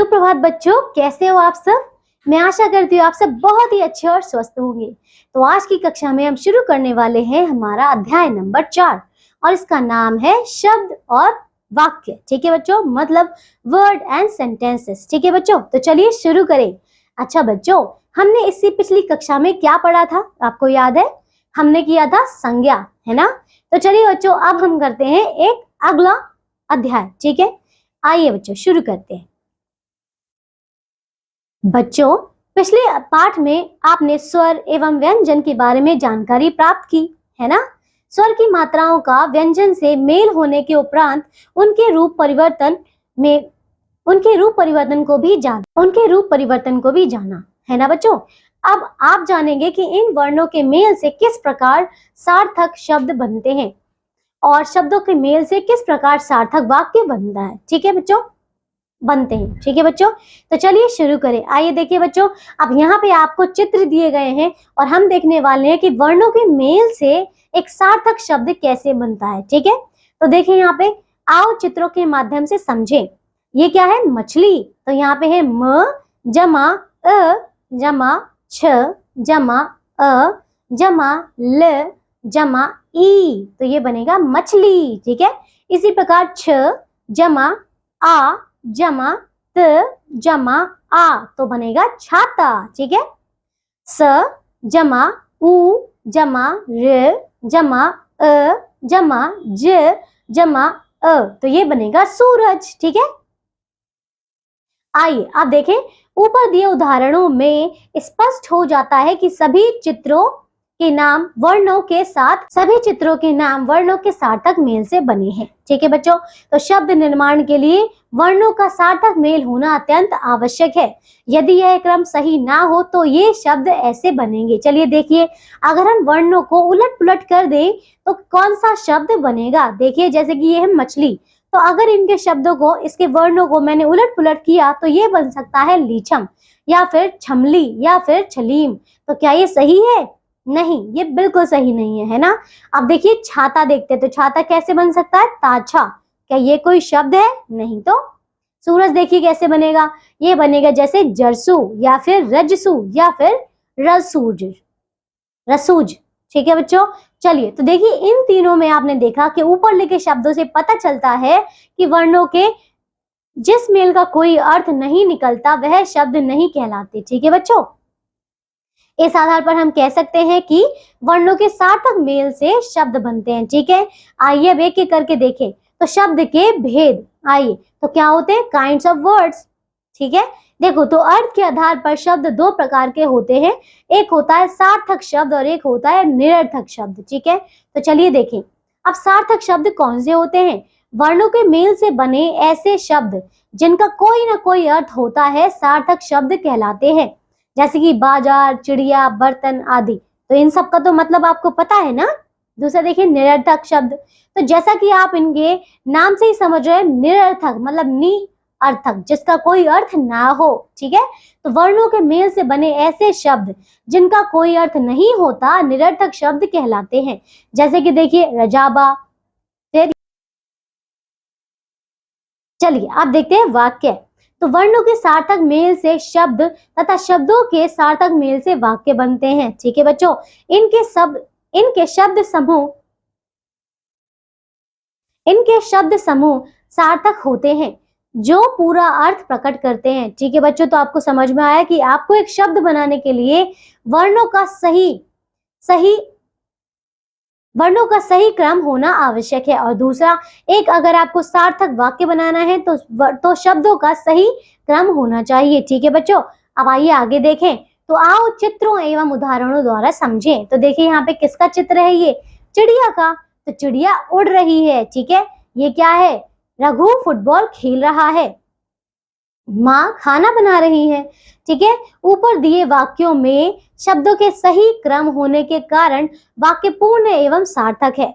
सुप्रभात बच्चों, कैसे हो आप सब। मैं आशा करती हूँ आप सब बहुत ही अच्छे और स्वस्थ होंगे। तो आज की कक्षा में हम शुरू करने वाले हैं हमारा अध्याय नंबर 4 और इसका नाम है शब्द और वाक्य। ठीक है बच्चों, मतलब वर्ड एंड सेंटेंसेस। ठीक है बच्चों, तो चलिए शुरू करें। अच्छा बच्चों, हमने इससे पिछली कक्षा में क्या पढ़ा था, आपको याद है? हमने किया था संज्ञा, है ना। तो चलिए बच्चों, अब हम करते हैं एक अगला अध्याय। ठीक है, आइए बच्चों शुरू करते हैं। बच्चों, पिछले पाठ में आपने स्वर एवं व्यंजन के बारे में जानकारी प्राप्त की, है ना। स्वर की मात्राओं का व्यंजन से मेल होने के उपरांत उनके रूप परिवर्तन को भी जाना, है ना बच्चों। अब आप जानेंगे कि इन वर्णों के मेल से किस प्रकार सार्थक शब्द बनते हैं और शब्दों के मेल से किस प्रकार सार्थक वाक्य बनता है। ठीक है बच्चों, बनते हैं। ठीक है बच्चों, तो चलिए शुरू करें। आइए देखिए बच्चों, अब यहाँ पे आपको चित्र दिए गए हैं और हम देखने वाले हैं कि वर्णों के मेल से एक सार्थक शब्द कैसे बनता है। ठीक है, तो देखिए यहाँ पे, आओ चित्रों के माध्यम से समझें। ये क्या है? मछली। तो यहाँ पे है म जमा अ जमा छ जमा अ जमा ल जमा ई, तो ये बनेगा मछली। ठीक है, इसी प्रकार छ जमा आ जमा त जमा आ, तो बनेगा छाता। ठीक है, स जमा उ जमा र जमा अ जमा ज जमा अ, तो ये बनेगा सूरज। ठीक है, आइए अब देखें, ऊपर दिए उदाहरणों में स्पष्ट हो जाता है कि सभी चित्रों के नाम वर्णों के सार्थक मेल से बने हैं। ठीक है बच्चों, तो शब्द निर्माण के लिए वर्णों का सार्थक मेल होना अत्यंत आवश्यक है। यदि यह क्रम सही ना हो तो ये शब्द ऐसे बनेंगे। चलिए देखिए, अगर हम वर्णों को उलट पुलट कर दें तो कौन सा शब्द बनेगा। देखिए, जैसे कि ये है मछली, तो अगर इनके शब्दों को, इसके वर्णों को मैंने उलट पुलट किया तो ये बन सकता है लीछम या फिर छमली या फिर छलीम। तो क्या ये सही है? नहीं, ये बिल्कुल सही नहीं है, है ना। अब देखिए छाता देखते हैं, तो छाता कैसे बन सकता है? ताछा। क्या ये कोई शब्द है? नहीं। तो सूरज देखिए कैसे बनेगा? ये बनेगा जैसे जरसू या फिर रजसू या फिर रसूज। ठीक है बच्चों, चलिए तो देखिए, इन तीनों में आपने देखा कि ऊपर लिखे शब्दों से पता चलता है कि वर्णों के जिस मेल का कोई अर्थ नहीं निकलता वह शब्द नहीं कहलाते। ठीक है बच्चों, इस आधार पर हम कह सकते हैं कि वर्णों के सार्थक मेल से शब्द बनते हैं। ठीक है, आइए अब एक एक करके देखें। तो शब्द के भेद, आइए तो क्या होते हैं? Kinds of words. ठीक है, देखो तो अर्थ के आधार पर शब्द दो प्रकार के होते हैं, एक होता है सार्थक शब्द और एक होता है निरर्थक शब्द। ठीक है, तो चलिए देखें, अब सार्थक शब्द कौन से होते हैं? वर्णों के मेल से बने ऐसे शब्द जिनका कोई ना कोई अर्थ होता है सार्थक शब्द कहलाते हैं, जैसे कि बाजार, चिड़िया, बर्तन आदि। तो इन सब का तो मतलब आपको पता है ना। दूसरा देखिए निरर्थक शब्द, तो जैसा कि आप इनके नाम से ही समझ रहे हैं, निरर्थक मतलब अर्थक, जिसका कोई अर्थ ना हो। ठीक है, तो वर्णों के मेल से बने ऐसे शब्द जिनका कोई अर्थ नहीं होता निरर्थक शब्द कहलाते हैं, जैसे कि देखिए रजाबा। फिर चलिए अब देखते हैं वाक्य। तो वर्णों के सार्थक मेल से शब्द तथा शब्दों के सार्थक मेल से वाक्य बनते हैं। ठीक है बच्चों, इनके शब्द समूह सार्थक होते हैं जो पूरा अर्थ प्रकट करते हैं। ठीक है बच्चों, तो आपको समझ में आया कि आपको एक शब्द बनाने के लिए वर्णों का सही क्रम होना आवश्यक है, और दूसरा एक, अगर आपको सार्थक वाक्य बनाना है तो शब्दों का सही क्रम होना चाहिए। ठीक है बच्चों, अब आइए आगे देखें। तो आओ चित्रों एवं उदाहरणों द्वारा समझें। तो देखिए यहाँ पे किसका चित्र है? ये चिड़िया का। तो चिड़िया उड़ रही है। ठीक है, ये क्या है? रघु फुटबॉल खेल रहा है। माँ खाना बना रही है। ठीक है, ऊपर दिए वाक्यों में शब्दों के सही क्रम होने के कारण वाक्य पूर्ण एवं सार्थक है।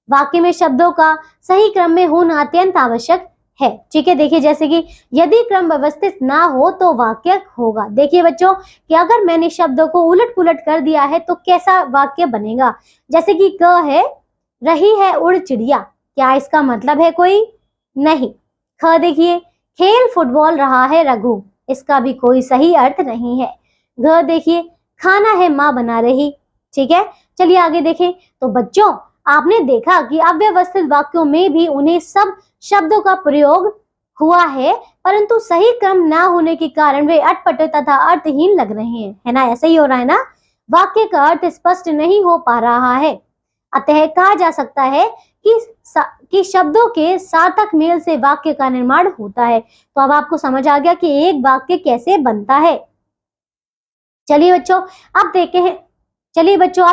वाक्य में शब्दों का सही क्रम में होना अत्यंत आवश्यक है। ठीक है, देखिए जैसे कि यदि क्रम व्यवस्थित ना हो तो वाक्य होगा। देखिए बच्चों कि अगर मैंने शब्दों को उलट पुलट कर दिया है तो कैसा वाक्य बनेगा? जैसे कि क है रही है उड़ चिड़िया, क्या इसका मतलब है कोई? नहीं। ख देखिए खेल फुटबॉल रहा है रघु, इसका भी कोई सही अर्थ नहीं है। घ देखिए, खाना है माँ बना रही। ठीक है, चलिए आगे देखें। तो बच्चों, आपने देखा कि अव्यवस्थित वाक्यों में भी उन्हें सब शब्दों का प्रयोग हुआ है, परंतु सही क्रम ना होने के कारण वे अटपट तथा अर्थहीन लग रहे हैं, है ना? ऐसा ही हो रहा है ना, वाक्य का अर्थ स्पष्ट नहीं हो पा रहा है। अतः कहा जा सकता है कि शब्दों के सार्थक मेल से वाक्य का निर्माण होता है। तो अब आपको समझ आ गया कि एक वाक्य कैसे बनता है। चलिए बच्चों, अब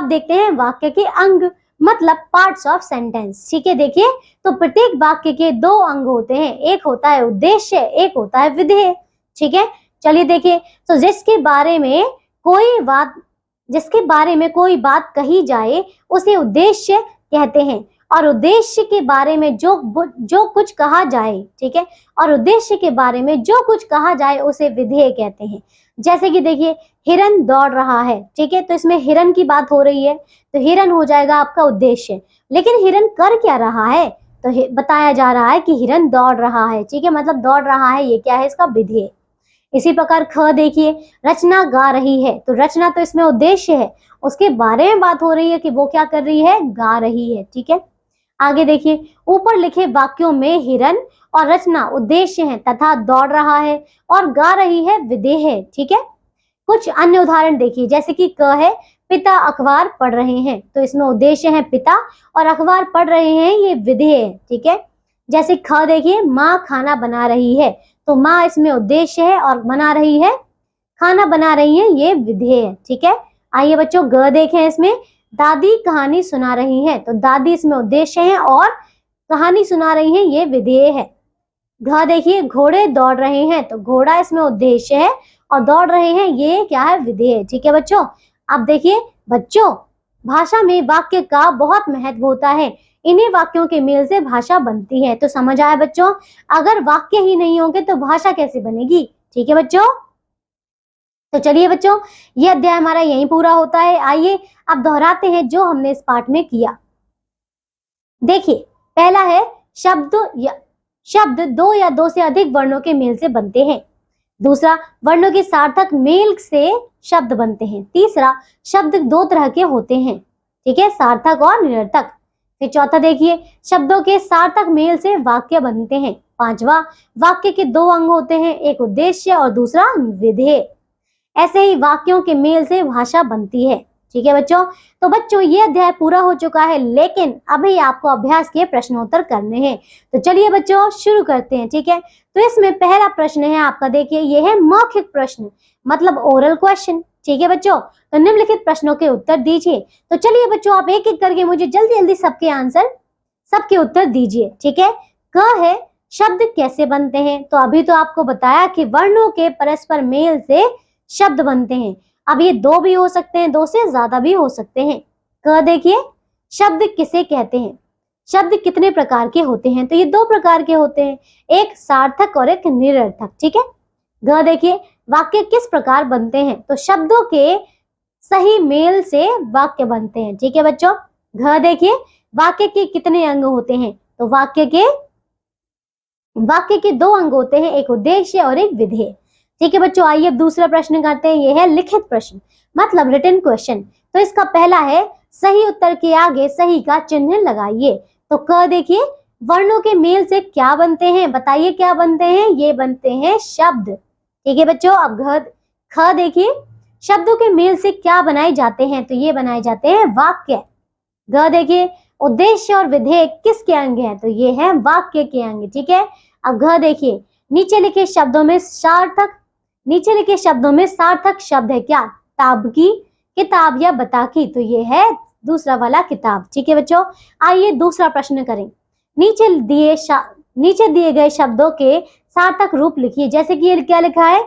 देखते हैं वाक्य के अंग, मतलब पार्ट्स ऑफ सेंटेंस। ठीक है, देखिए, तो प्रत्येक वाक्य के दो अंग होते हैं, एक होता है उद्देश्य, एक होता है विधेय। ठीक है, चलिए देखिए, तो जिसके बारे में कोई बात कही जाए उसे उद्देश्य कहते हैं, और उद्देश्य के बारे में जो कुछ कहा जाए, ठीक है, और उद्देश्य के बारे में जो कुछ कहा जाए उसे विधेय कहते हैं। जैसे कि देखिए, हिरन दौड़ रहा है। ठीक है, तो इसमें हिरन की बात हो रही है, तो हिरन हो जाएगा आपका उद्देश्य। लेकिन हिरन कर क्या रहा है, तो बताया जा रहा है कि हिरन दौड़ रहा है। ठीक है, मतलब दौड़ रहा है, ये क्या है, इसका विधेय। इसी प्रकार ख देखिए, रचना गा रही है, तो रचना तो इसमें उद्देश्य है, उसके बारे में बात हो रही है कि वो क्या कर रही है, गा रही है। ठीक है, आगे देखिए, ऊपर लिखे वाक्यों में हिरन और रचना उद्देश्य है तथा दौड़ रहा है और गा रही है विधेय है। ठीक है, कुछ अन्य उदाहरण देखिए, जैसे कि क है, पिता अखबार पढ़ रहे हैं, तो इसमें उद्देश्य है पिता और अखबार पढ़ रहे हैं, ये विधेय है। ठीक है, जैसे ख देखिए, माँ खाना बना रही है, तो माँ इसमें उद्देश्य है और बना रही है, खाना बना रही है, ये विधेय है। ठीक है, आइए बच्चों, ग देखें, इसमें दादी कहानी सुना रही है, तो दादी इसमें उद्देश्य है और कहानी सुना रही है, ये विधेय है। घ देखिए, घोड़े दौड़ रहे हैं, तो घोड़ा इसमें उद्देश्य है और दौड़ रहे हैं, ये क्या है, विधेय। ठीक है बच्चों, अब देखिए बच्चों, भाषा में वाक्य का बहुत महत्व होता है, इन्हीं वाक्यों के मेल से भाषा बनती है। तो समझ आया बच्चों, अगर वाक्य ही नहीं होंगे तो भाषा कैसे बनेगी? ठीक है बच्चों, तो चलिए बच्चों, ये अध्याय हमारा यहीं पूरा होता है। आइए अब दोहराते हैं जो हमने इस पाठ में किया। देखिए, पहला है शब्द दो या दो से अधिक वर्णों के मेल से बनते हैं। दूसरा, वर्णों के सार्थक मेल से शब्द बनते हैं। तीसरा, शब्द दो तरह के होते हैं, ठीक है, सार्थक और निरर्थक। फिर चौथा देखिए, शब्दों के सार्थक मेल से वाक्य बनते हैं। पांचवा, वाक्य के दो अंग होते हैं, एक उद्देश्य और दूसरा विधेय। ऐसे ही वाक्यों के मेल से भाषा बनती है। ठीक है बच्चों, तो बच्चों ये अध्याय पूरा हो चुका है, लेकिन अभी आपको अभ्यास के प्रश्नोत्तर करने हैं। तो चलिए बच्चों शुरू करते हैं। ठीक है, तो इसमें पहला प्रश्न है आपका, देखिए ये है मौखिक प्रश्न, मतलब ओरल क्वेश्चन। ठीक है बच्चों, तो निम्नलिखित प्रश्नों के उत्तर दीजिए। तो चलिए बच्चों, आप एक एक करके मुझे जल्दी जल्दी सबके उत्तर दीजिए। ठीक है, क है, शब्द कैसे बनते हैं? तो अभी तो आपको बताया कि वर्णों के परस्पर मेल से शब्द बनते हैं। अब ये दो भी हो सकते हैं, दो से ज्यादा भी हो सकते हैं। क देखिए, शब्द किसे कहते हैं? शब्द कितने प्रकार के होते हैं? तो ये दो प्रकार के होते हैं, एक सार्थक और एक निरर्थक। ठीक है। ग देखिए, वाक्य किस प्रकार बनते हैं? तो शब्दों के सही मेल से वाक्य बनते हैं। ठीक है बच्चों। घ देखिए, वाक्य के कितने अंग होते हैं? तो वाक्य के दो अंग होते हैं, एक उद्देश्य और एक विधेय। ठीक है बच्चों, आइए अब दूसरा प्रश्न करते हैं। यह है लिखित प्रश्न, मतलब रिटन क्वेश्चन। तो इसका पहला है, सही उत्तर के आगे सही का चिन्ह लगाइए। तो क देखिए, वर्णों के मेल से क्या बनते हैं? बताइए क्या बनते हैं? ये बनते हैं शब्द। ठीक है बच्चों। अब ख देखिए, शब्दों के मेल से क्या बनाए जाते हैं? तो ये बनाए जाते हैं वाक्य। ग देखिए, उद्देश्य और विधेय किसके अंग हैं? तो ये है वाक्य के अंग। ठीक है। अब घ देखिए, नीचे लिखे शब्दों में सार्थक शब्द है क्या? ताबकी, किताब या बताकी। तो ये है दूसरा वाला किताब। ठीक है बच्चों। आइए दूसरा प्रश्न करें। नीचे दिए गए शब्दों के सार्थक रूप लिखिए। जैसे कि ये क्या लिखा है?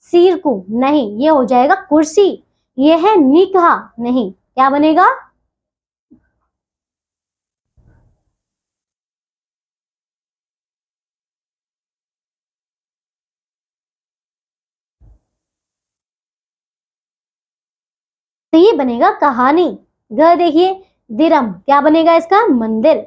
सीरकू, नहीं, ये हो जाएगा कुर्सी। ये है निकहा, नहीं, क्या बनेगा? तो ये बनेगा कहानी। ग देखिए, दिरम, क्या बनेगा इसका? मंदिर।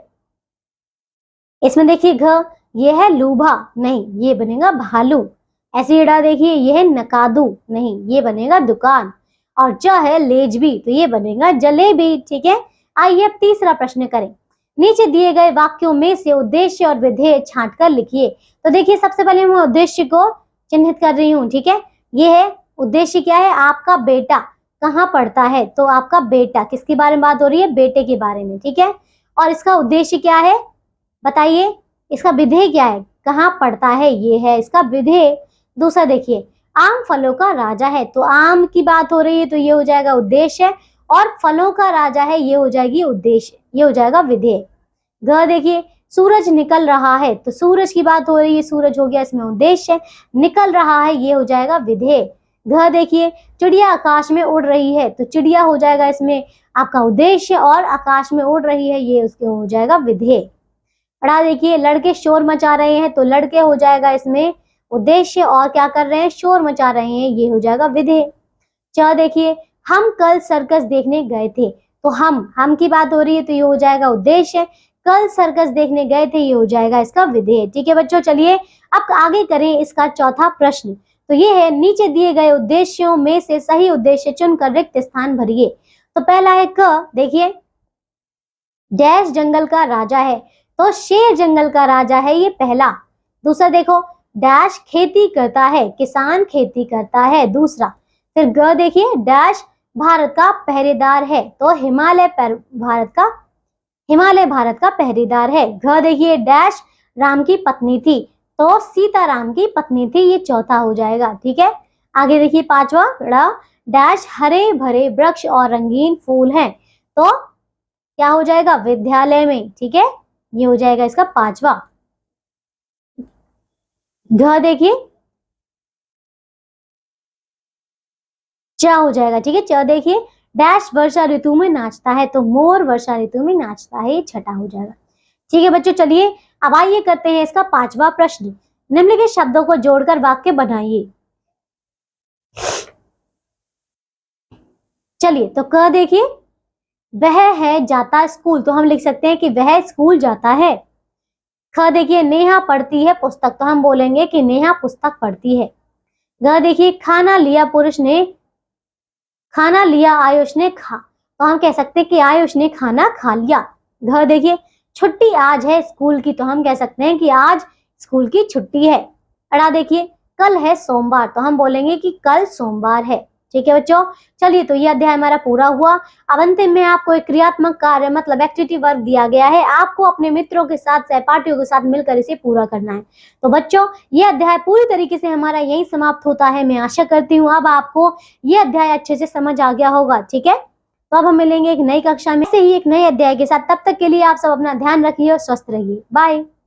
इसमें देखिए घ, ये है लूभा, नहीं ये बनेगा भालू। ऐसे ही देखिए ये है नकादू, नहीं ये बनेगा दुकान। और च है लेजबी, तो ये बनेगा जलेबी। ठीक है, आइए अब तीसरा प्रश्न करें। नीचे दिए गए वाक्यों में से उद्देश्य और विधेय छांट कर लिखिए। तो देखिए सबसे पहले मैं उद्देश्य को चिन्हित कर रही हूँ। ठीक है, ये है उद्देश्य, क्या है, आपका बेटा कहाँ पढ़ता है, तो आपका बेटा, किसके बारे में बात हो रही है, बेटे के बारे में। ठीक है, और इसका उद्देश्य क्या है बताइए, इसका विधेय क्या है, कहाँ पढ़ता है, ये है इसका विधेय। दूसरा देखिए, आम फलों का राजा है, तो आम की बात हो रही है तो ये हो जाएगा उद्देश्य, और फलों का राजा है ये हो जाएगी उद्देश्य, ये हो जाएगा विधेय। ग देखिए, सूरज निकल रहा है, तो सूरज की बात हो रही है, सूरज हो गया इसमें उद्देश्य, निकल रहा है ये हो जाएगा विधेय। घ देखिए, चिड़िया आकाश में उड़ रही है, तो चिड़िया हो जाएगा इसमें आपका उद्देश्य, और आकाश में उड़ रही है ये उसके हो जाएगा विधेय। पढ़ा देखिए, लड़के शोर मचा रहे हैं, तो लड़के हो जाएगा इसमें उद्देश्य, और क्या कर रहे हैं, शोर मचा रहे हैं, ये हो जाएगा विधेय। च देखिए, हम कल सर्कस देखने गए थे, तो हम की बात हो रही है तो ये हो जाएगा उद्देश्य, कल सर्कस देखने गए थे ये हो जाएगा इसका विधेय। ठीक है बच्चों, चलिए अब आगे करें इसका चौथा प्रश्न। तो ये है, नीचे दिए गए उद्देश्यों में से सही उद्देश्य चुनकर रिक्त स्थान भरिए। तो पहला है क, देखिए डैश जंगल का राजा है, तो शेर जंगल का राजा है, ये पहला। दूसरा देखो, डैश खेती करता है, किसान खेती करता है, दूसरा। फिर ग देखिए, डैश भारत का पहरेदार है, तो हिमालय भारत का पहरेदार है। घ देखिए, डैश राम की पत्नी थी, तो सीता राम की पत्नी थी, ये चौथा हो जाएगा। ठीक है, आगे देखिए पांचवा, डैश हरे भरे वृक्ष और रंगीन फूल हैं, तो क्या हो जाएगा, विद्यालय में। ठीक है, ये हो जाएगा इसका पांचवा। घ देखिए, च हो जाएगा। ठीक है, च देखिए, डैश वर्षा ऋतु में नाचता है, तो मोर वर्षा ऋतु में नाचता है, ये छठा हो जाएगा। ठीक है बच्चों, चलिए अब आइए करते हैं इसका पांचवा प्रश्न। निम्नलिखित शब्दों को जोड़कर वाक्य बनाइए। चलिए, तो क देखिए, वह है जाता स्कूल, तो हम लिख सकते हैं कि वह स्कूल जाता है। ख देखिए, नेहा पढ़ती है पुस्तक, तो हम बोलेंगे कि नेहा पुस्तक पढ़ती है। ग देखिए, खाना लिया आयुष ने खा, तो हम कह सकते हैं कि आयुष ने खाना खा लिया। घ देखिए, छुट्टी आज है स्कूल की, तो हम कह सकते हैं कि आज स्कूल की छुट्टी है। अड़ा देखिए, कल है सोमवार, तो हम बोलेंगे कि कल सोमवार है। ठीक है बच्चों, चलिए तो ये अध्याय हमारा पूरा हुआ। अब अंतिम में आपको एक क्रियात्मक कार्य मतलब एक्टिविटी वर्क दिया गया है, आपको अपने मित्रों के साथ, सहपाठियों के साथ मिलकर इसे पूरा करना है। तो बच्चों, ये अध्याय पूरी तरीके से हमारा यही समाप्त होता है। मैं आशा करती हूँ अब आपको ये अध्याय अच्छे से समझ आ गया होगा। ठीक है, तो अब हम मिलेंगे एक नई कक्षा में से ही एक नए अध्याय के साथ। तब तक के लिए आप सब अपना ध्यान रखिए और स्वस्थ रहिए। बाय।